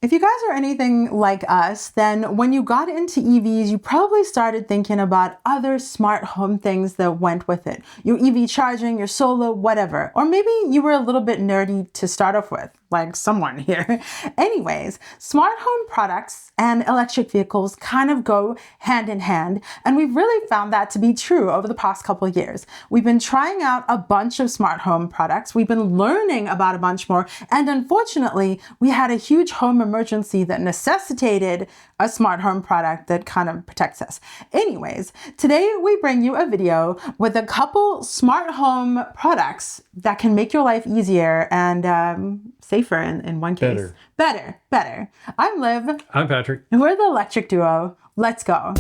If you guys are anything like us, then when you got into EVs, you probably started thinking about other smart home things that went with it. Your EV charging, your solar, whatever. Or maybe you were a little bit nerdy to start off with, like someone here. Anyways, smart home products and electric vehicles kind of go hand in hand, and we've really found that to be true over the past couple of years. We've been trying out a bunch of smart home products, we've been learning about a bunch more, and unfortunately, we had a huge home emergency that necessitated a smart home product that kind of protects us. Anyways, today we bring you a video with a couple smart home products that can make your life easier and safer in one case. Better. I'm Liv. I'm Patrick. And we're the electric duo. Let's go.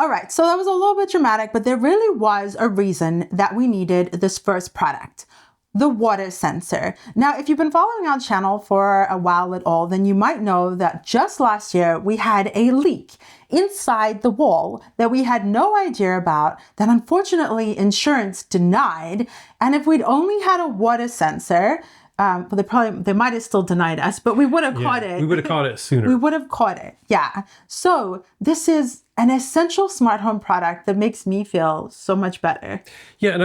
All right, so that was a little bit dramatic, but there really was a reason that we needed this first product. The water sensor. Now, if you've been following our channel for a while at all, then you might know that just last year we had a leak inside the wall that we had no idea about, that unfortunately insurance denied. And if we'd only had a water sensor, well, they might have still denied us, but we would have caught it. We would have caught it sooner. We would have caught it, yeah. So this is an essential smart home product that makes me feel so much better. Yeah,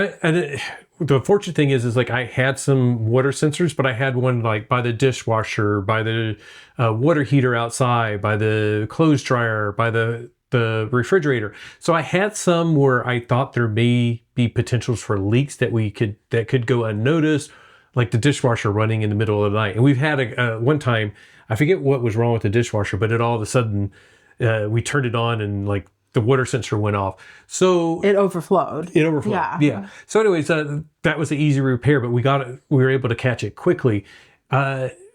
the fortunate thing is like I had some water sensors, but I had one like by the dishwasher, by the water heater outside, by the clothes dryer, by the refrigerator. So I had some where I thought there may be potentials for leaks that could go unnoticed, like the dishwasher running in the middle of the night. And we've had one time, I forget what was wrong with the dishwasher, but it all of a sudden we turned it on and like the water sensor went off. So it overflowed. Yeah. So anyways, that was an easy repair, but we were able to catch it quickly.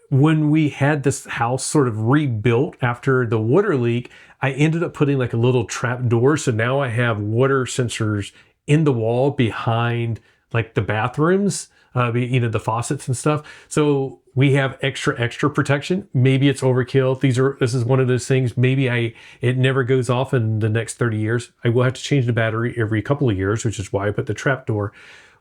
When we had this house sort of rebuilt after the water leak, I ended up putting like a little trap door. So now I have water sensors in the wall behind like the bathrooms, the faucets and stuff. So we have extra protection. Maybe it's overkill. This is one of those things. Maybe it never goes off in the next 30 years. I will have to change the battery every couple of years, which is why I put the trap door.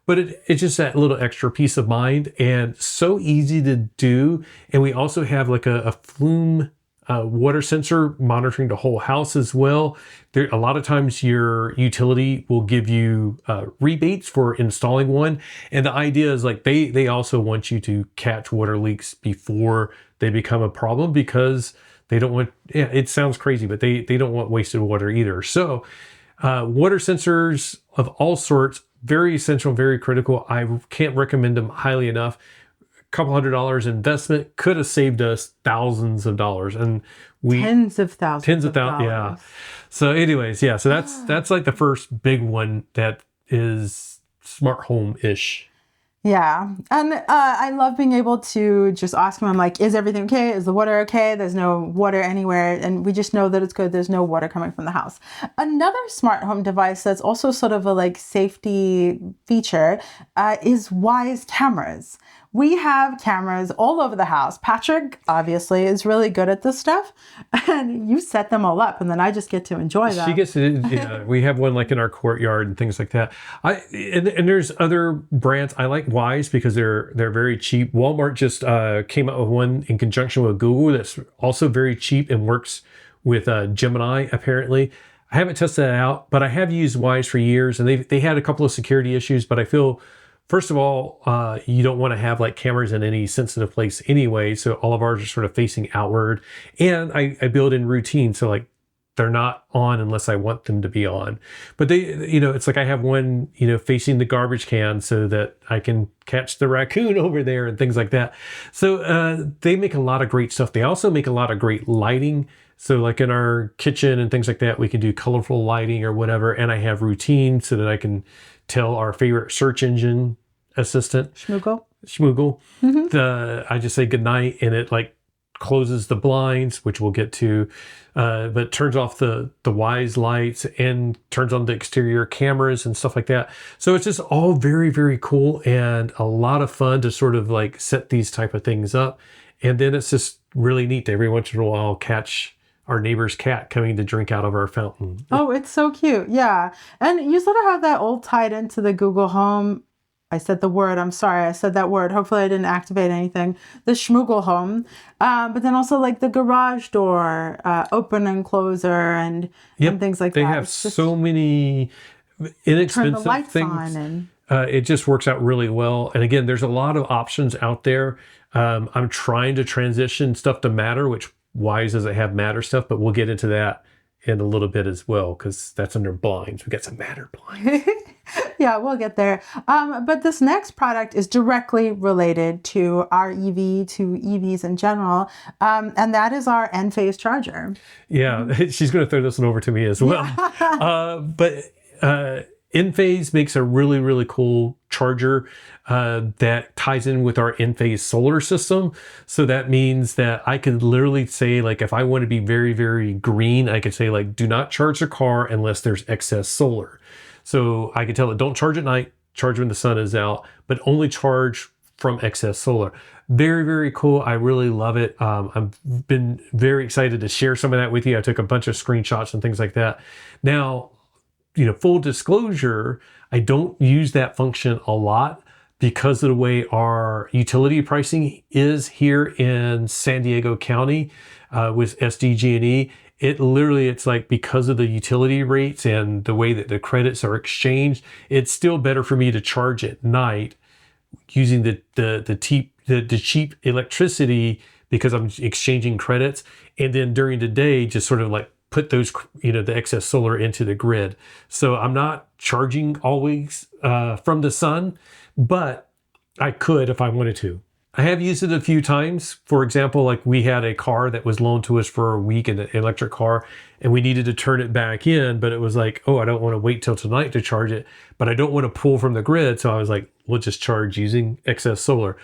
But it's just that little extra peace of mind and so easy to do. And we also have like a flume water sensor monitoring the whole house as well. A lot of times your utility will give you rebates for installing one. And the idea is like they also want you to catch water leaks before they become a problem, because they don't want, it sounds crazy, but they don't want wasted water either. So water sensors of all sorts, very essential, very critical. I can't recommend them highly enough. Couple $100 investment could have saved us thousands of dollars, and tens of thousands, yeah. So anyways, yeah, so that's like the first big one that is smart home-ish. Yeah. And I love being able to just ask him, I'm like, is everything okay? Is the water okay? There's no water anywhere. And we just know that it's good. There's no water coming from the house. Another smart home device that's also sort of a like safety feature is Wise cameras. We have cameras all over the house. Patrick, obviously, is really good at this stuff. And you set them all up, and then I just get to enjoy them. She gets to, we have one like in our courtyard and things like that. And there's other brands. I like Wise because they're very cheap. Walmart just came out with one in conjunction with Google that's also very cheap and works with Gemini, apparently. I haven't tested that out, but I have used Wise for years, and they had a couple of security issues, but I feel, first of all, you don't want to have like cameras in any sensitive place anyway. So all of ours are sort of facing outward, and I build in routine. So like they're not on unless I want them to be on. But it's like I have one, facing the garbage can so that I can catch the raccoon over there and things like that. So they make a lot of great stuff. They also make a lot of great lighting. So like in our kitchen and things like that, we can do colorful lighting or whatever. And I have routine so that I can tell our favorite search engine assistant, Schmoogle. Mm-hmm. I just say goodnight, and it like closes the blinds, which we'll get to, but turns off the Wise lights and turns on the exterior cameras and stuff like that. So it's just all very, very cool and a lot of fun to sort of like set these type of things up. And then it's just really neat to every once in a while catch our neighbor's cat coming to drink out of our fountain. Oh, it's so cute. Yeah. And you sort of have that all tied into the Google Home. I said the word. I'm sorry. I said that word. Hopefully I didn't activate anything. The Schmoogle Home. But then also like the garage door, open and closer and things like that. They have so many inexpensive turn the lights things. on and it just works out really well. And again, there's a lot of options out there. I'm trying to transition stuff to Matter, which Wise doesn't have Matter stuff, but we'll get into that in a little bit as well, because that's under blinds. We got some Matter blinds. Yeah, we'll get there. But this next product is directly related to our EV, to EVs in general, and that is our Enphase charger. Yeah, she's going to throw this one over to me as well. But Enphase makes a really, really cool charger that ties in with our Enphase solar system. So that means that I could literally say, like, if I want to be very, very green, I could say, like, do not charge the car unless there's excess solar. So I could tell it, don't charge at night, charge when the sun is out, but only charge from excess solar. Very, very cool. I really love it. I've been very excited to share some of that with you. I took a bunch of screenshots and things like that. Now, full disclosure, I don't use that function a lot because of the way our utility pricing is here in San Diego County with SDG&E. It's like, because of the utility rates and the way that the credits are exchanged, it's still better for me to charge at night using the cheap electricity because I'm exchanging credits, and then during the day just sort of like put those the excess solar into the grid. So I'm not charging always from the sun, but I could if I wanted to. I have used it a few times. For example, like we had a car that was loaned to us for a week, an electric car, and we needed to turn it back in, but it was like, oh, I don't want to wait till tonight to charge it, but I don't want to pull from the grid. So I was like, we'll just charge using excess solar.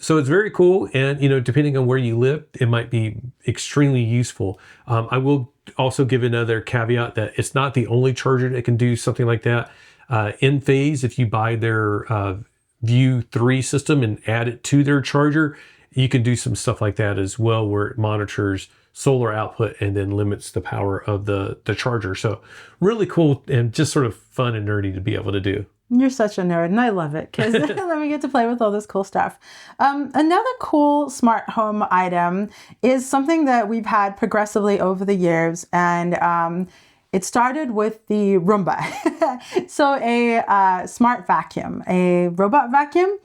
So it's very cool. And, depending on where you live, it might be extremely useful. I will also give another caveat that it's not the only charger that can do something like that. Enphase, if you buy their View 3 system and add it to their charger, you can do some stuff like that as well, where it monitors solar output and then limits the power of the charger. So really cool and just sort of fun and nerdy to be able to do. You're such a nerd, and I love it because then we get to play with all this cool stuff. Another cool smart home item is something that we've had progressively over the years, and it started with the Roomba. So a smart vacuum, a robot vacuum.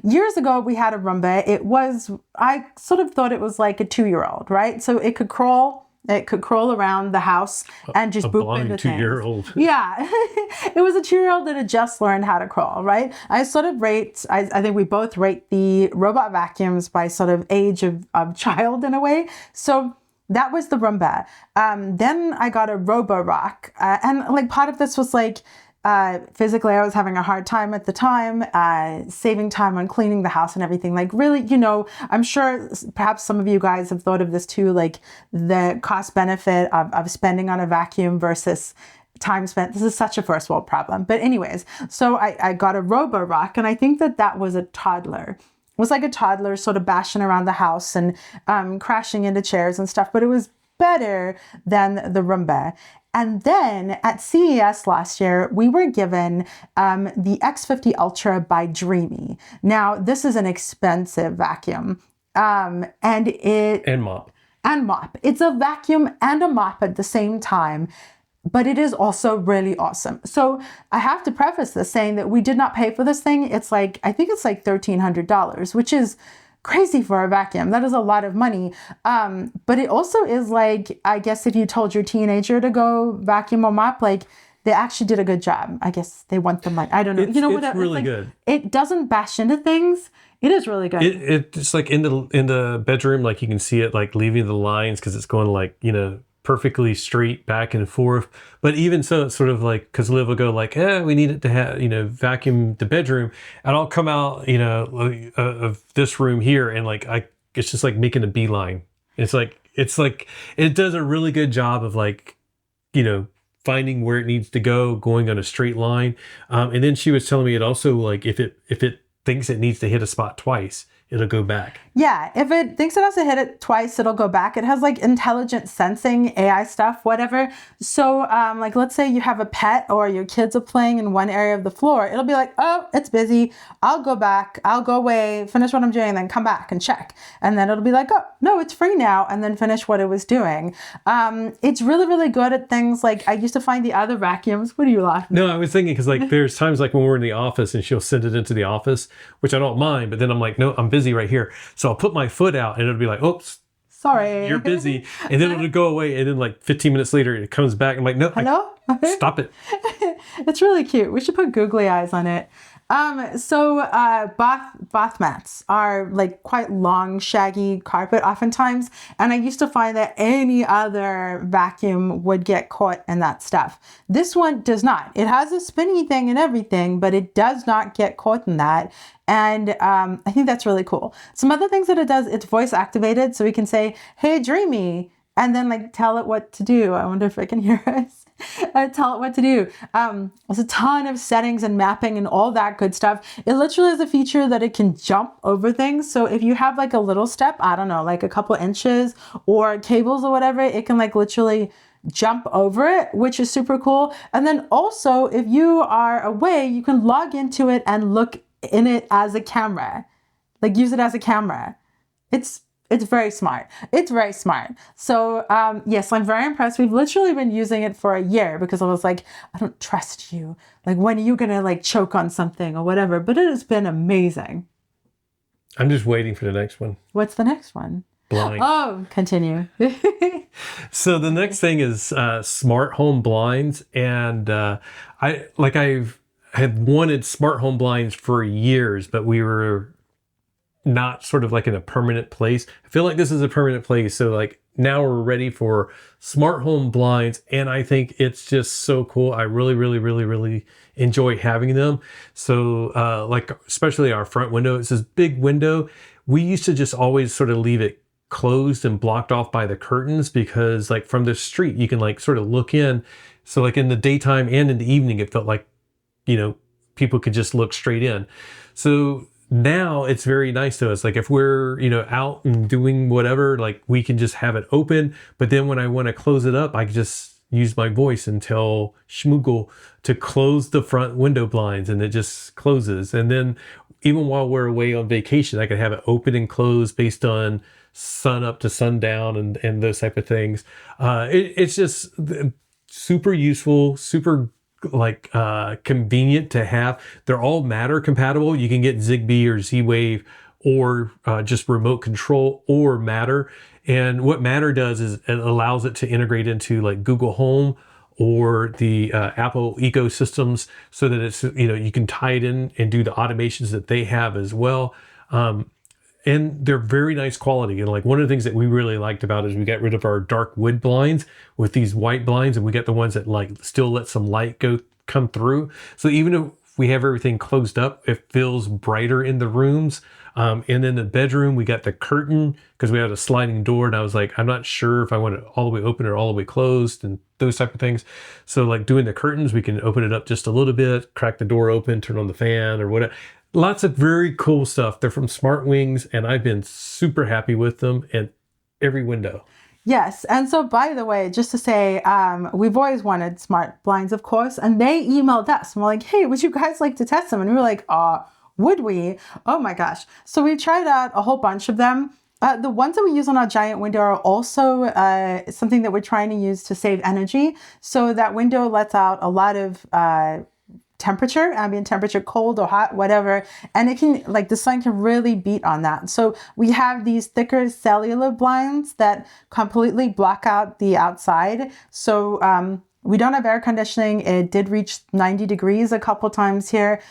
Years ago, we had a Roomba. I sort of thought it was like a 2-year-old, right? So it could crawl around the house and just boop into things. 2-year-old. Yeah. It was a 2-year-old that had just learned how to crawl, right? I think we both rate the robot vacuums by sort of age of child in a way. So that was the Roomba. Then I got a Roborock. And like part of this was like, physically, I was having a hard time at the time, saving time on cleaning the house and everything. Like really, I'm sure perhaps some of you guys have thought of this too, like the cost benefit of spending on a vacuum versus time spent. This is such a first world problem. But anyways, so I got a Roborock, and I think that was a toddler. It was like a toddler sort of bashing around the house and crashing into chairs and stuff, but it was better than the Roomba. And then at CES last year, we were given the X50 Ultra by Dreamy. Now, this is an expensive vacuum. And mop. And mop. It's a vacuum and a mop at the same time, but it is also really awesome. So I have to preface this saying that we did not pay for this thing. I think it's like $1,300, which is crazy for a vacuum. That is a lot of money. But it also is like, I guess if you told your teenager to go vacuum or mop, like they actually did a good job. I guess they want the money. I don't know. It's really good. It doesn't bash into things. It is really good. It's like in the bedroom, like you can see it like leaving the lines because it's going like, perfectly straight back and forth. But even so, it's sort of like, because Liv will go like, we need it to have, vacuum the bedroom, and I'll come out, of this room here, and like it's just like making a beeline. It's like it does a really good job of like, finding where it needs to go, going on a straight line. And then she was telling me it also, like, if it thinks it needs to hit a spot twice, it'll go back. Yeah, if it thinks it has to hit it twice, it'll go back. It has like intelligent sensing, AI stuff, whatever. So like let's say you have a pet or your kids are playing in one area of the floor. It'll be like, oh, it's busy. I'll go back. I'll go away, finish what I'm doing, and then come back and check. And then it'll be like, oh, no, it's free now. And then finish what it was doing. It's really, really good at things like I used to find the other vacuums. What are you laughing at? No, I was thinking because like there's times like when we're in the office and she'll send it into the office, which I don't mind, but then I'm like, no, I'm busy right here. So I'll put my foot out and it'll be like, oops, sorry, you're busy. And then it'll go away. And then like 15 minutes later, it comes back. I'm like, no, hello? Stop it. It's really cute. We should put googly eyes on it. So bath mats are like quite long, shaggy carpet oftentimes. And I used to find that any other vacuum would get caught in that stuff. This one does not. It has a spinny thing and everything, but it does not get caught in that. And I think that's really cool. Some other things that it does, it's voice activated. So we can say, hey, Dreamy, and then like tell it what to do. I wonder if it can hear us. Tell it what to do. There's a ton of settings and mapping and all that good stuff. It literally has a feature that it can jump over things. So if you have like a little step, I don't know, like a couple inches or cables or whatever, it can like literally jump over it, which is super cool. And then also if you are away, you can log into it and look in it as a camera, like use it as a camera. It's very smart. It's very smart. So yes, I'm very impressed. We've literally been using it for a year because I was like, I don't trust you. Like, when are you going to like choke on something or whatever? But it has been amazing. I'm just waiting for the next one. What's the next one? Blinds. Oh, continue. So the next thing is smart home blinds. And I've had wanted smart home blinds for years, but we were not sort of like in a permanent place. I feel like this is a permanent place. So like now we're ready for smart home blinds. And I think it's just so cool. I really, really, really, really enjoy having them. So like, especially our front window, it's this big window. We used to just always sort of leave it closed and blocked off by the curtains because like from the street, you can like sort of look in. So like in the daytime and in the evening, it felt like, you know, people could just look straight in. So now it's very nice to us. Like if we're, you know, out and doing whatever, like we can just have it open. But then when I want to close it up, I can just use my voice and tell Schmoogle to close the front window blinds and it just closes. And then even while we're away on vacation, I can have it open and close based on sun up to sundown and those type of things. It's just super useful, super like convenient to have. They're all Matter compatible. You can get Zigbee or Z-Wave or just remote control or Matter. And what Matter does is it allows it to integrate into like Google Home or the Apple ecosystems so that it's, you know, you can tie it in and do the automations that they have as well. And they're very nice quality. And like one of the things that we really liked about it is we got rid of our dark wood blinds with these white blinds, and we got the ones that like still let some light come through. So even if we have everything closed up, it feels brighter in the rooms. And in the bedroom, we got the curtain because we had a sliding door, and I was like, I'm not sure if I want it all the way open or all the way closed and those type of things. So like doing the curtains, we can open it up just a little bit, crack the door open, turn on the fan or whatever. Lots of very cool stuff. They're from SmartWings, and I've been super happy with them at every window. Yes. And so, by the way, just to say, we've always wanted smart blinds, of course, and they emailed us and we're like, hey, would you guys like to test them? And we were like, would we? Oh my gosh. So we tried out a whole bunch of them. The ones that we use on our giant window are also something that we're trying to use to save energy. So that window lets out a lot of temperature, ambient temperature, cold or hot, whatever. And it can, like, the sun can really beat on that. So we have these thicker cellular blinds that completely block out the outside. So we don't have air conditioning. It did reach 90 degrees a couple times here.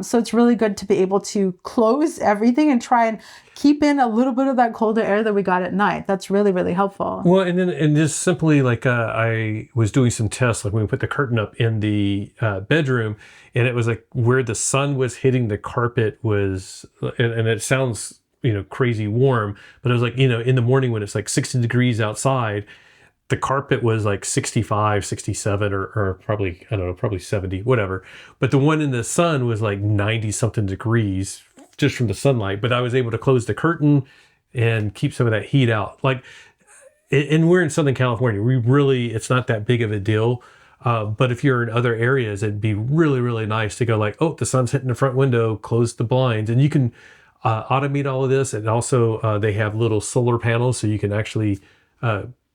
So it's really good to be able to close everything and try and keep in a little bit of that colder air that we got at night. That's really, really helpful. Well, and just simply like I was doing some tests, like when we put the curtain up in the bedroom, and it was like where the sun was hitting the carpet was, and it sounds, you know, crazy warm, but it was like, you know, in the morning when it's like 60 degrees outside, the carpet was like 65, 67, or probably, I don't know, probably 70, whatever. But the one in the sun was like 90 something degrees just from the sunlight. But I was able to close the curtain and keep some of that heat out. Like, and we're in Southern California. It's not that big of a deal. But if you're in other areas, it'd be really, really nice to go like, oh, the sun's hitting the front window, close the blinds. And you can automate all of this. And also they have little solar panels, so you can actually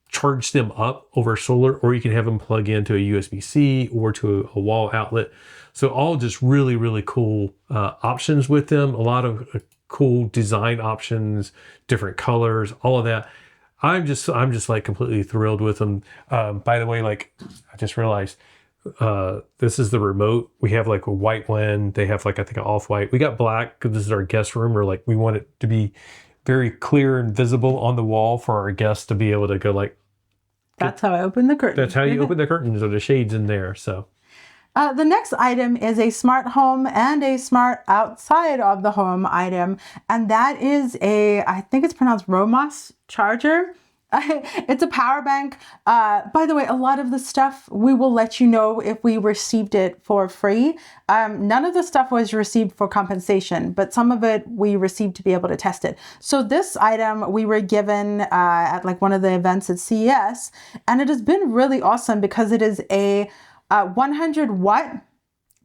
charge them up over solar, or you can have them plug into a USB-C or to a wall outlet. So all just really, really cool options with them. A lot of cool design options, different colors, all of that. I'm just like completely thrilled with them. By the way, like I just realized this is the remote. We have like a white one. They have like, I think, an off-white. We got black because this is our guest room. Or like we want it to be very clear and visible on the wall for our guests to be able to go like. That's how I open the curtain. That's how you open the curtains, or the shades in there. So. The next item is a smart home and a smart outside of the home item. And that is I think it's pronounced Romos charger. It's a power bank. By the way, a lot of the stuff, we will let you know if we received it for free. None of the stuff was received for compensation, but some of it we received to be able to test it. So this item we were given at like one of the events at CES, and it has been really awesome because it is a 100 watt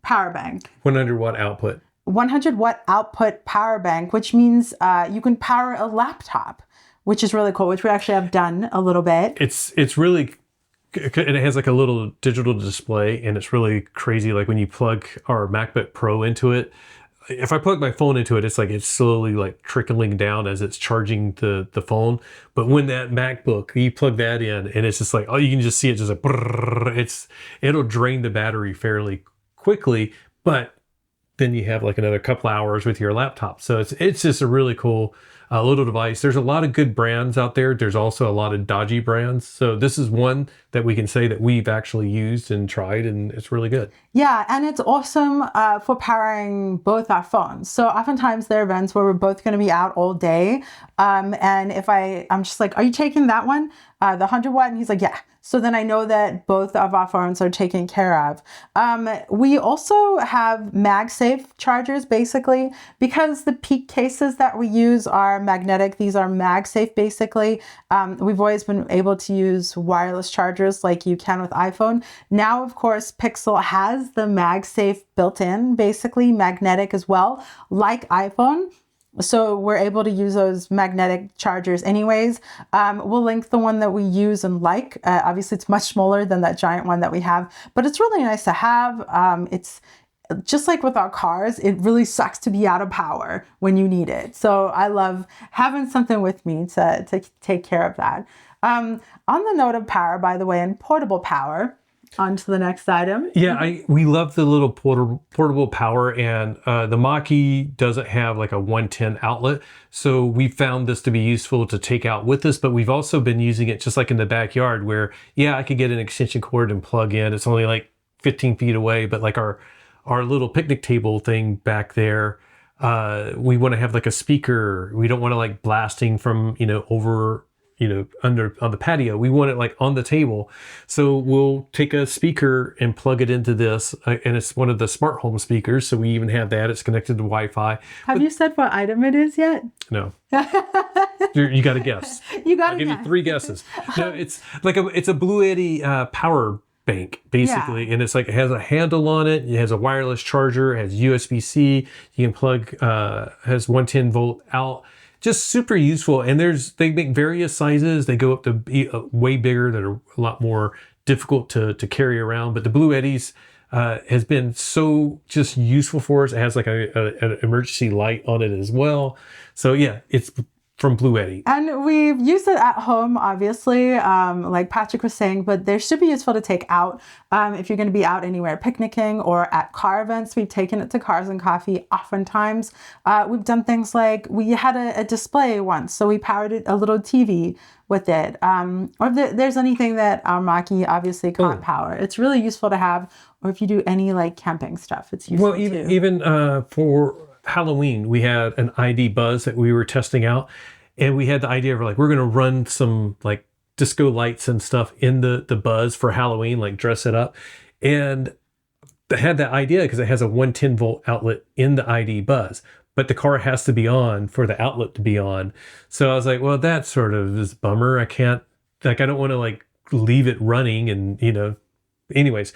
power bank. 100 watt output. 100 watt output power bank, which means you can power a laptop, which is really cool, which we actually have done a little bit. It's really, and it has like a little digital display, and it's really crazy. Like when you plug our MacBook Pro into it, if I plug my phone into it, it's like it's slowly like trickling down as it's charging the phone. But when that MacBook, you plug that in, and it's just like, oh, you can just see it just like, it'll drain the battery fairly quickly, but then you have like another couple hours with your laptop. So it's just a really cool little device. There's a lot of good brands out there. There's also a lot of dodgy brands. So this is one that we can say that we've actually used and tried, and it's really good. Yeah, and it's awesome for powering both our phones. So oftentimes there are events where we're both going to be out all day. And if I'm just like, are you taking that one? The 100 watt? And he's like, yeah. So then I know that both of our phones are taken care of. We also have MagSafe chargers, basically, because the peak cases that we use are magnetic. These are MagSafe, basically. We've always been able to use wireless chargers like you can with iPhone. Now, of course, Pixel has the MagSafe built in, basically magnetic as well, like iPhone. So we're able to use those magnetic chargers anyways. We'll link the one that we use and like. Obviously, it's much smaller than that giant one that we have, but it's really nice to have. It's just like with our cars, it really sucks to be out of power when you need it. So I love having something with me to take care of that. On the note of power, by the way, and portable power, on to the next item. Yeah, we love the little portable power, and the Mach-E doesn't have like a 110 outlet. So we found this to be useful to take out with us, but we've also been using it just like in the backyard where, yeah, I could get an extension cord and plug in. It's only like 15 feet away, but like our little picnic table thing back there, we want to have like a speaker. We don't want to like blasting from, over under on the patio. We want it like on the table. So we'll take a speaker and plug it into this, and it's one of the smart home speakers. So we even have that. It's connected to Wi-Fi. Have you said what item it is yet? No. You got to guess. I'll give you 3 guesses. No, it's like it's a Bluetti power bank basically, and it's like it has a handle on it. It has a wireless charger. It has USB-C. You can plug. Has 110 volt out. Just super useful. And they make various sizes. They go up to be way bigger, that are a lot more difficult to carry around. But the Bluetti's has been so just useful for us. It has like an emergency light on it as well. So yeah, it's from Bluetti. And we've used it at home, obviously, like Patrick was saying, but they're super useful to take out if you're going to be out anywhere picnicking or at car events. We've taken it to Cars and Coffee oftentimes. We've done things like we had a display once, so we powered a little TV with it. Or if there's anything that our Mach-E obviously can't power, it's really useful to have. Or if you do any like camping stuff, it's useful too. Even for Halloween, we had an ID Buzz that we were testing out, and we had the idea of like, we're going to run some like disco lights and stuff in the Buzz for Halloween, like dress it up. And had that idea because it has a 110-volt outlet in the ID buzz, but the car has to be on for the outlet to be on. So I was like, well, that sort of is a bummer. I can't, like, I don't want to like leave it running and, anyways.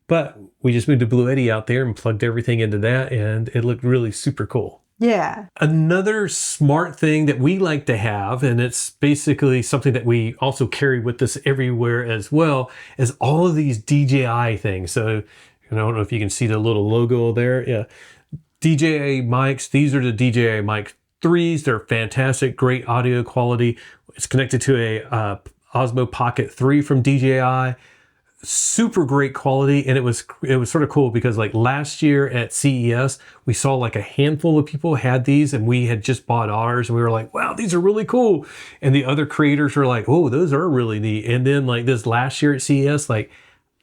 But we just moved to Bluetti out there and plugged everything into that, and it looked really super cool. Yeah. Another smart thing that we like to have, and it's basically something that we also carry with us everywhere as well, is all of these DJI things. So I don't know if you can see the little logo there. Yeah. DJI mics. These are the DJI mic 3s. They're fantastic, great audio quality. It's connected to a Osmo Pocket 3 from DJI. Super great quality, and it was sort of cool because like last year at CES we saw like a handful of people had these, and we had just bought ours, and we were like, wow, these are really cool. And the other creators were like, oh, those are really neat. And then like this last year at CES, like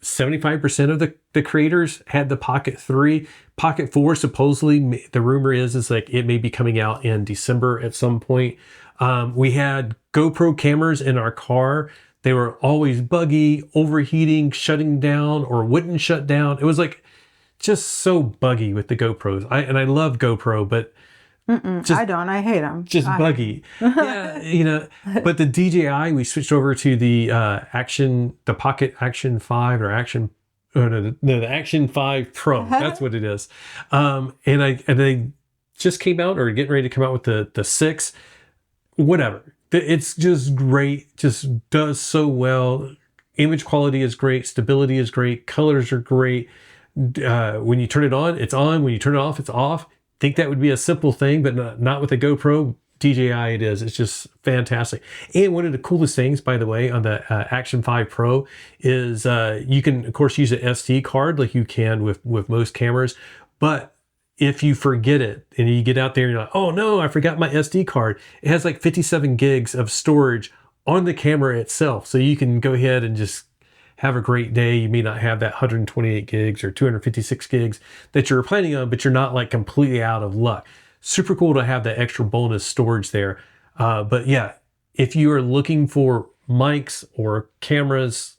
75% of the creators had the Pocket 3. Pocket 4 supposedly, the rumor is like it may be coming out in December at some point. We had GoPro cameras in our car. They were always buggy, overheating, shutting down, or wouldn't shut down. It was like just so buggy with the GoPros. I love GoPro, but I don't. I hate them. Just buggy. Yeah, But the DJI, we switched over to the the Pocket Action 5 or the Action 5 Pro. That's what it is. And they just came out or getting ready to come out with the 6, whatever. It's just great, just does so well. Image quality is great, stability is great, colors are great. When you turn it on, it's on. When you turn it off, it's off. Think that would be a simple thing, but not with a GoPro. DJI it is. It's just fantastic. And one of the coolest things, by the way, on the Action 5 Pro is you can, of course, use an SD card like you can with most cameras, but if you forget it and you get out there and you're like, oh no, I forgot my SD card. It has like 57 gigs of storage on the camera itself. So you can go ahead and just have a great day. You may not have that 128 gigs or 256 gigs that you're planning on, but you're not like completely out of luck. Super cool to have that extra bonus storage there. But yeah, if you are looking for mics or cameras,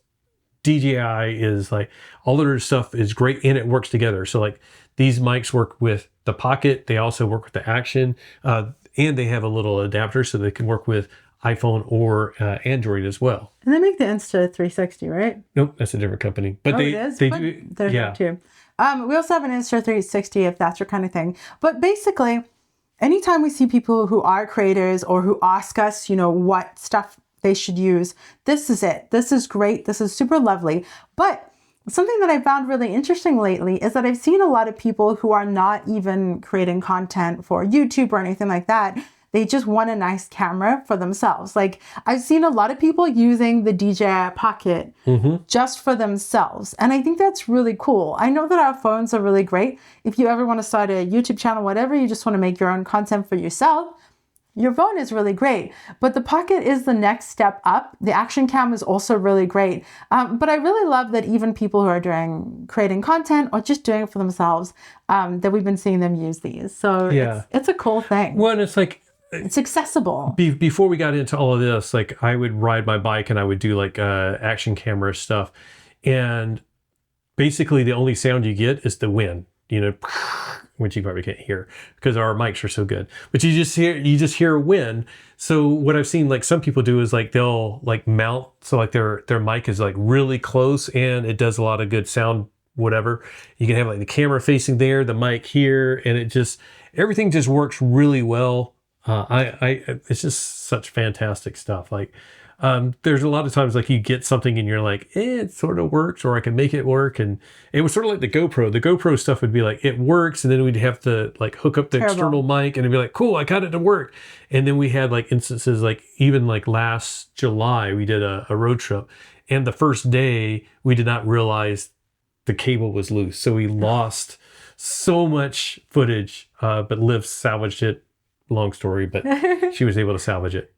DJI is like, all of their stuff is great and it works together. So like these mics work with the Pocket. They also work with the Action, and they have a little adapter so they can work with iPhone or Android as well. And they make the Insta360, right? Nope, that's a different company. But it is? They but do. There's that too. We also have an Insta360 if that's your kind of thing. But basically, anytime we see people who are creators or who ask us, what stuff they should use, this is it. This is great. This is super lovely. But something that I found really interesting lately is that I've seen a lot of people who are not even creating content for YouTube or anything like that. They just want a nice camera for themselves. Like I've seen a lot of people using the DJI Pocket just for themselves. And I think that's really cool. I know that our phones are really great. If you ever want to start a YouTube channel, whatever, you just want to make your own content for yourself, your phone is really great. But the Pocket is the next step up. The Action Cam is also really great. But I really love that even people who are creating content or just doing it for themselves, that we've been seeing them use these. So it's a cool thing. Well, and it's like, it's accessible. Before we got into all of this, like I would ride my bike and I would do like action camera stuff. And basically the only sound you get is the wind, which you probably can't hear because our mics are so good. But you just hear a wind. So what I've seen like some people do is like they'll like mount, so like their mic is like really close and it does a lot of good sound, whatever. You can have like the camera facing there, the mic here, and everything just works really well. It's just such fantastic stuff. Like, there's a lot of times like you get something and you're like, it sort of works, or I can make it work. And it was sort of like the GoPro. The GoPro stuff would be like, it works. And then we'd have to like hook up the external mic and it'd be like, cool, I got it to work. And then we had like instances like even like last July, we did a road trip. And the first day we did not realize the cable was loose. So we lost so much footage, but Liv salvaged it. Long story, but she was able to salvage it.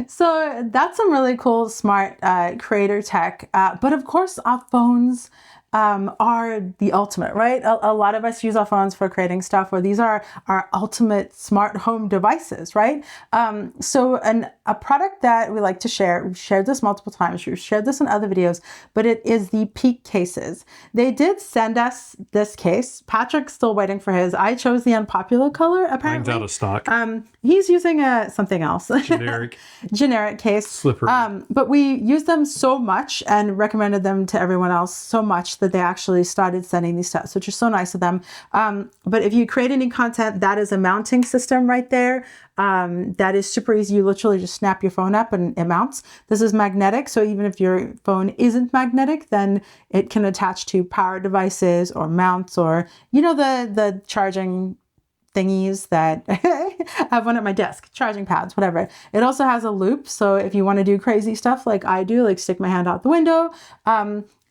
So that's some really cool, smart creator tech. But of course, our phones are the ultimate, right? A lot of us use our phones for creating stuff, or these are our ultimate smart home devices, right? A product that we like to share, we've shared this multiple times, we've shared this in other videos, but it is the Peak cases. They did send us this case. Patrick's still waiting for his. I chose the unpopular color, apparently. Mine's out of stock. He's using something else. Generic case. Slippery. But we used them so much and recommended them to everyone else so much that they actually started sending these tests, which is so nice of them. But if you create any content, that is a mounting system right there. That is super easy. You literally just snap your phone up and it mounts. This is magnetic. So even if your phone isn't magnetic, then it can attach to power devices or mounts, or, the charging thingies that I have one at my desk, charging pads, whatever. It also has a loop. So if you want to do crazy stuff like I do, like stick my hand out the window,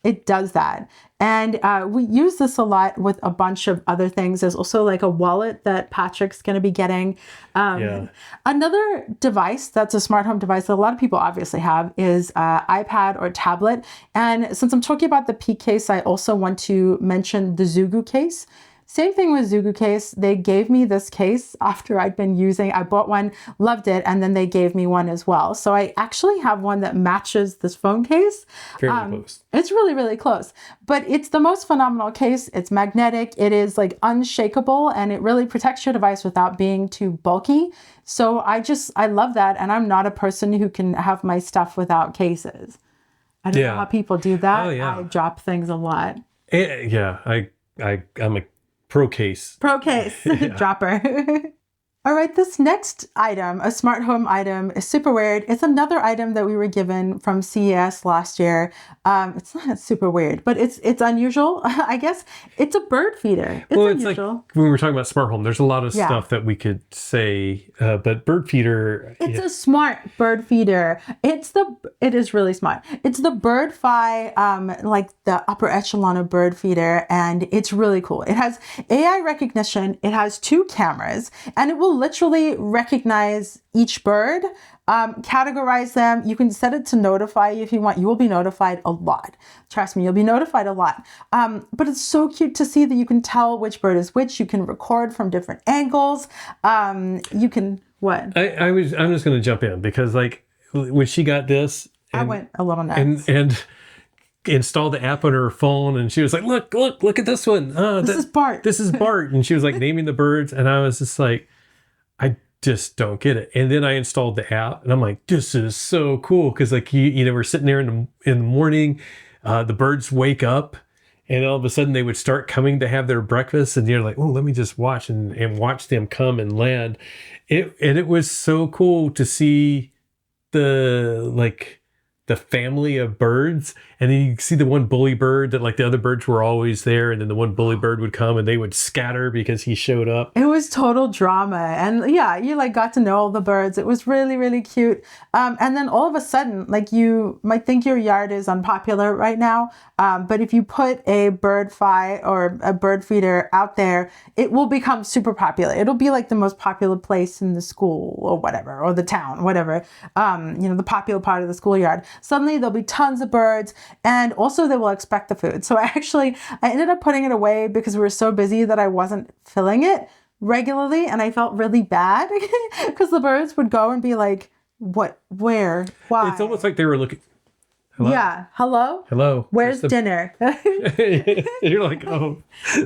it does that. And we use this a lot with a bunch of other things. There's also like a wallet that Patrick's going to be getting. Another device that's a smart home device that a lot of people obviously have is iPad or tablet. And since I'm talking about the Peak case, I also want to mention the Zugu Case. Same thing with Zugu Case. They gave me this case after I'd been using, I bought one, loved it, and then they gave me one as well. So I actually have one that matches this phone case. Fairly close. It's really, really close. But it's the most phenomenal case. It's magnetic. It is like unshakable, and it really protects your device without being too bulky. So I love that. And I'm not a person who can have my stuff without cases. I don't know how people do that. Oh, yeah. I drop things a lot. I'm a Pro case. Dropper. All right, this next item, a smart home item, is super weird. It's another item that we were given from CES last year. It's not super weird, but it's unusual, I guess. It's a bird feeder. It's unusual. Like when we were talking about smart home, there's a lot of stuff that we could say, but bird feeder. It's a smart bird feeder. It is really smart. It's the BirdFi, like the upper echelon of bird feeder, and it's really cool. It has AI recognition. It has 2 cameras, and it will literally recognize each bird, categorize them. You can set it to notify you if you want. You will be notified a lot. Trust me, you'll be notified a lot. But it's so cute to see that you can tell which bird is which. You can record from different angles. You can, what? I'm just going to jump in because like when she got this, I went a little nuts. And installed the app on her phone, and she was like, look at this one. This is Bart. This is Bart. And she was like naming the birds, and I was just like, I just don't get it. And then I installed the app, and I'm like, this is so cool, because like we're sitting there in the morning, the birds wake up, and all of a sudden they would start coming to have their breakfast, and you're like, oh, let me just watch and watch them come and land. It was so cool to see the family of birds, and then you see the one bully bird that like the other birds were always there, and then the one bully bird would come and they would scatter because he showed up. It was total drama, and you like got to know all the birds. It was really, really cute. And then all of a sudden, like you might think your yard is unpopular right now, but if you put a BirdFi or a bird feeder out there, it will become super popular. It'll be like the most popular place in the school or whatever, or the town, whatever, the popular part of the schoolyard. Suddenly there'll be tons of birds, and also they will expect the food. So I ended up putting it away because we were so busy that I wasn't filling it regularly, and I felt really bad because the birds would go and be like, what, where, why? It's almost like they were looking. Hello? Yeah. Hello? Where's dinner? You're like, oh,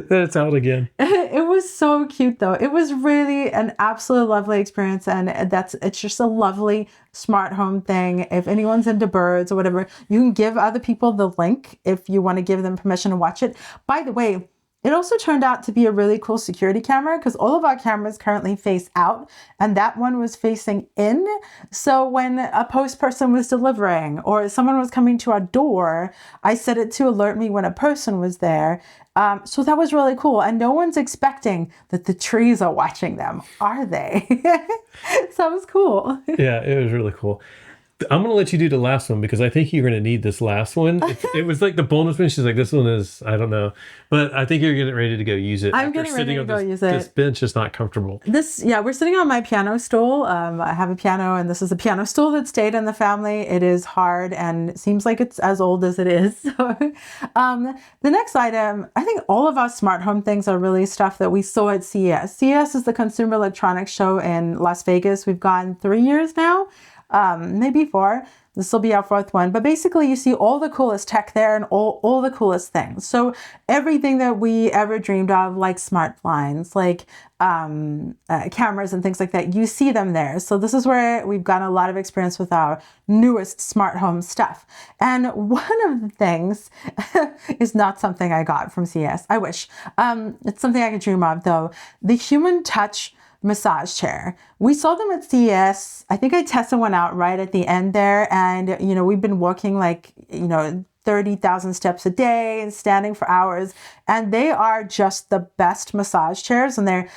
that's out again. It was so cute though. It was really an absolutely lovely experience. And it's just a lovely smart home thing. If anyone's into birds or whatever, you can give other people the link if you want to give them permission to watch it. By the way, it also turned out to be a really cool security camera because all of our cameras currently face out, and that one was facing in. So when a post person was delivering or someone was coming to our door, I set it to alert me when a person was there. So that was really cool. And no one's expecting that the trees are watching them, are they? So that was cool. Yeah, it was really cool. I'm going to let you do the last one because I think you're going to need this last one. It was like the bonus one. She's like, this one is, I don't know. But I think you're getting ready to go use it. I'm getting ready to go use it. This bench is not comfortable. We're sitting on my piano stool. I have a piano, and this is a piano stool that stayed in the family. It is hard, and it seems like it's as old as it is. So, the next item, I think all of our smart home things are really stuff that we saw at CES. CES is the Consumer Electronics Show in Las Vegas. We've gone 3 years now. Maybe 4. This will be our 4th one. But basically, you see all the coolest tech there and all the coolest things. So everything that we ever dreamed of, like smart blinds, like cameras and things like that, you see them there. So this is where we've got a lot of experience with our newest smart home stuff. And one of the things is not something I got from CES. I wish. It's something I could dream of, though. The human touch massage chair. We saw them at CES. I think I tested one out right at the end there. And, we've been walking 30,000 steps a day and standing for hours. And they are just the best massage chairs. And they're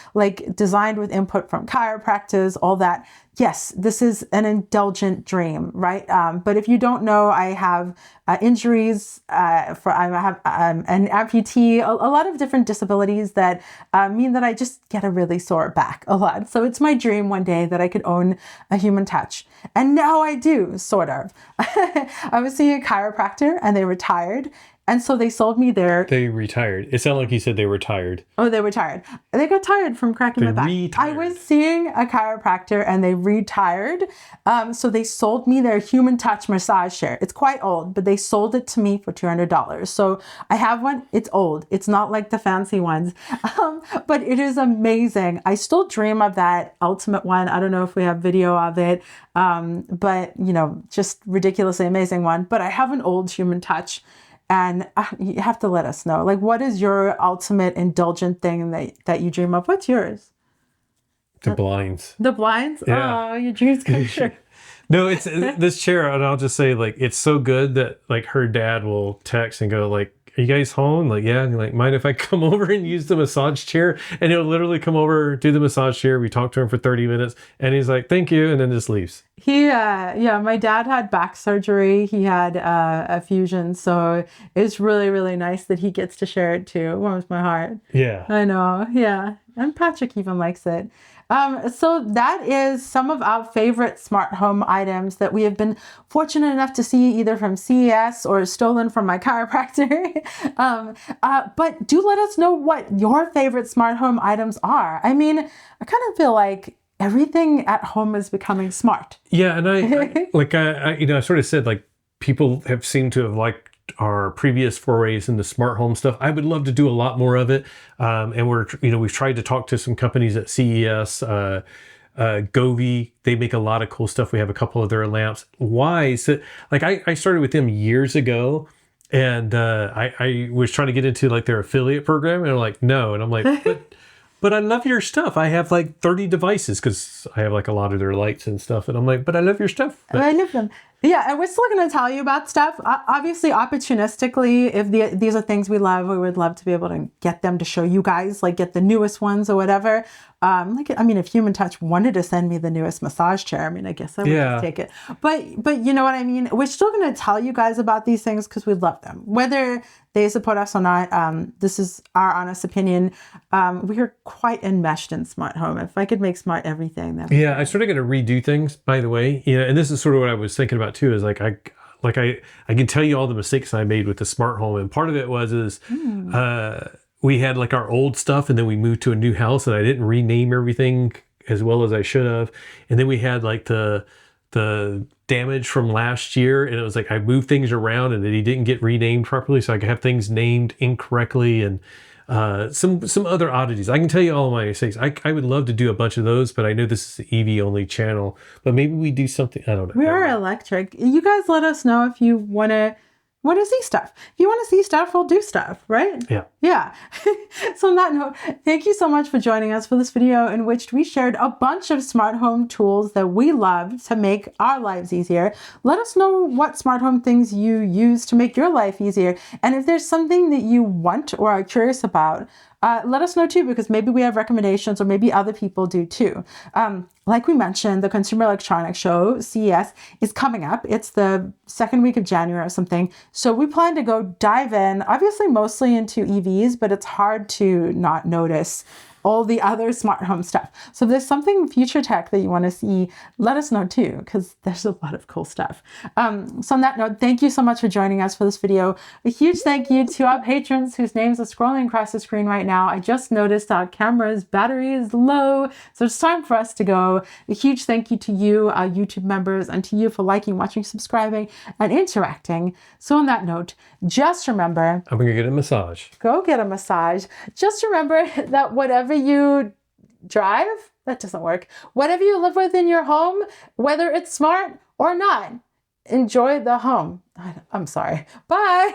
designed with input from chiropractors, all that. Yes, this is an indulgent dream, right? But if you don't know, I have injuries. I have an amputee, a lot of different disabilities that mean that I just get a really sore back a lot. So it's my dream one day that I could own a human touch. And now I do, sort of. I was seeing a chiropractor and they retired. And so they sold me They retired. It sounded like you said they were tired. Oh, they were tired. They got tired from cracking my back. Retired. I was seeing a chiropractor and they retired. So they sold me their human touch massage chair. It's quite old, but they sold it to me for $200. So I have one. It's old. It's not like the fancy ones, but it is amazing. I still dream of that ultimate one. I don't know if we have video of it, but just ridiculously amazing one. But I have an old human touch. And you have to let us know, what is your ultimate indulgent thing that you dream of? What's yours? The blinds. The blinds? Yeah. Oh, your dreams come true. No, it's this chair, and I'll just say, it's so good that, her dad will text and go, are you guys home? Yeah. And you're mind if I come over and use the massage chair? And he'll literally come over, do the massage chair. We talk to him for 30 minutes, and he's like, thank you, and then just leaves. My dad had back surgery. He had a fusion, so it's really, really nice that he gets to share it too. It warms my heart. Yeah. I know, yeah. And Patrick even likes it. So that is some of our favorite smart home items that we have been fortunate enough to see either from CES or stolen from my chiropractor. But do let us know what your favorite smart home items are. I mean, I kind of feel like everything at home is becoming smart. Yeah, and I sort of said people have seemed to have liked our previous forays into smart home stuff. I would love to do a lot more of it. And we've tried to talk to some companies at CES, Govee. They make a lot of cool stuff. We have a couple of their lamps. Wise, I started with them years ago, and I was trying to get into their affiliate program, and they're like, no. And I'm like, but I love your stuff. I have 30 devices because I have a lot of their lights and stuff. And I'm like, but I love your stuff. But I love them. Yeah, and we're still going to tell you about stuff. Obviously, opportunistically, if these are things we love, we would love to be able to get them to show you guys, get the newest ones or whatever. If Human Touch wanted to send me the newest massage chair, I guess I would just take it. But you know what I mean? We're still going to tell you guys about these things because we love them. Whether they support us or not, this is our honest opinion. We are quite enmeshed in smart home. If I could make smart everything, then I sort of got to redo things, by the way. And this is sort of what I was thinking about too, is I can tell you all the mistakes I made with the smart home. And part of it was we had our old stuff, and then we moved to a new house, and I didn't rename everything as well as I should have. And then we had the damage from last year, and it was I moved things around, and then he didn't get renamed properly, so I could have things named incorrectly, and some other oddities. I can tell you all of my mistakes. I would love to do a bunch of those, but I know this is the EV only channel. But maybe we do something. I don't know. We are electric. You guys let us know if you want to see stuff. If you want to see stuff, we'll do stuff, right? Yeah. So on that note, thank you so much for joining us for this video in which we shared a bunch of smart home tools that we love to make our lives easier. Let us know what smart home things you use to make your life easier. And if there's something that you want or are curious about, let us know too, because maybe we have recommendations or maybe other people do too. Like we mentioned, the Consumer Electronics Show, CES, is coming up. It's the second week of January or something. So we plan to go dive in, obviously mostly into EVs, but it's hard to not notice all the other smart home stuff. So if there's something future tech that you want to see, let us know too, because there's a lot of cool stuff. So on that note, thank you so much for joining us for this video. A huge thank you to our patrons whose names are scrolling across the screen right now. I just noticed our camera's battery is low, so it's time for us to go. A huge thank you to you, our YouTube members, and to you for liking, watching, subscribing, and interacting. So on that note, just remember, I'm gonna get a massage. Go get a massage. Just remember that whatever you drive, that doesn't work. Whatever you live with in your home, whether it's smart or not, enjoy the home. I'm sorry. Bye.